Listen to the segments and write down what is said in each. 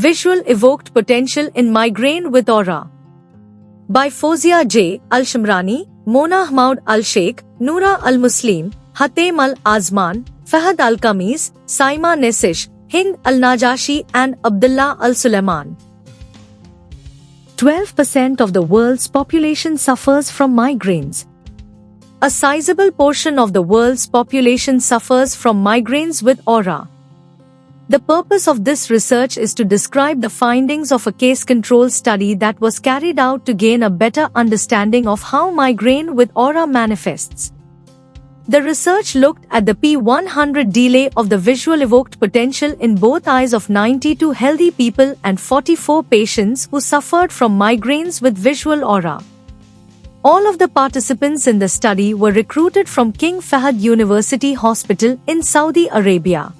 Visual Evoked Potential in Migraine with Aura. By Fozia J. Al-Shamrani, Mona Ahmad Al-Sheikh, Noura Al-Muslim, Hatem Al-Azman, Fahad Al-Kamis, Saima Nesish, Hind Al-Najashi and Abdullah Al-Sulaiman. 12% of the world's population suffers from migraines. A sizable portion of the world's population suffers from migraines with aura. The purpose of this research is to describe the findings of a case control study that was carried out to gain a better understanding of how migraine with aura manifests. The research looked at the P100 delay of the visual evoked potential in both eyes of 92 healthy people and 44 patients who suffered from migraines with visual aura. All of the participants in the study were recruited from King Fahd University Hospital in Saudi Arabia.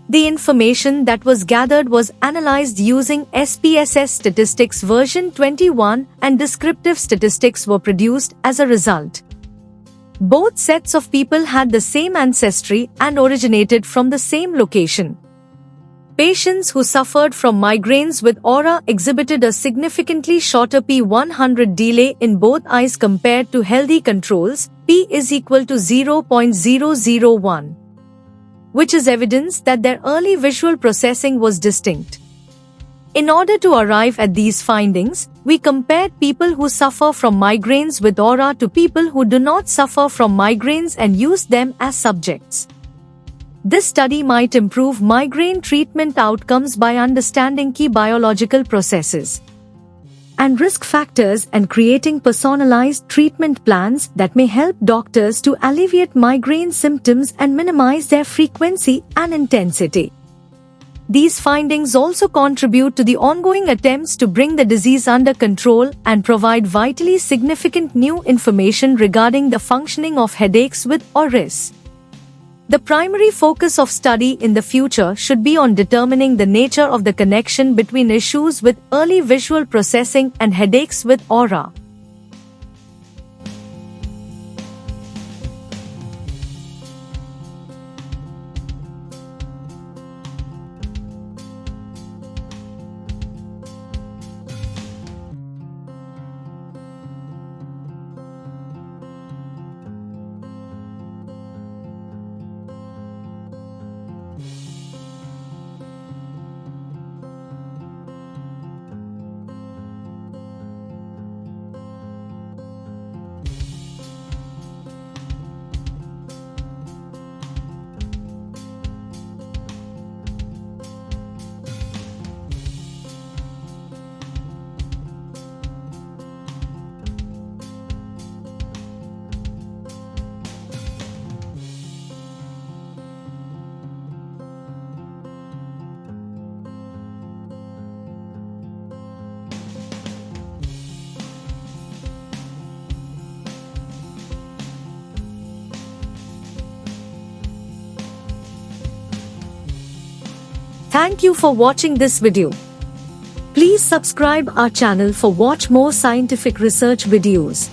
The information that was gathered was analyzed using SPSS statistics version 21 and descriptive statistics were produced as a result. Both sets of people had the same ancestry and originated from the same location. Patients who suffered from migraines with aura exhibited a significantly shorter P100 delay in both eyes compared to healthy controls, P is equal to 0.001. Which is evidence that their early visual processing was distinct. In order to arrive at these findings, we compared people who suffer from migraines with aura to people who do not suffer from migraines and used them as subjects. This study might improve migraine treatment outcomes by understanding key biological processes and risk factors and creating personalized treatment plans that may help doctors to alleviate migraine symptoms and minimize their frequency and intensity. These findings also contribute to the ongoing attempts to bring the disease under control and provide vitally significant new information regarding the functioning of headaches with auris. The primary focus of study in the future should be on determining the nature of the connection between issues with early visual processing and headaches with aura. Thank you for watching this video. Please subscribe our channel for watch more scientific research videos.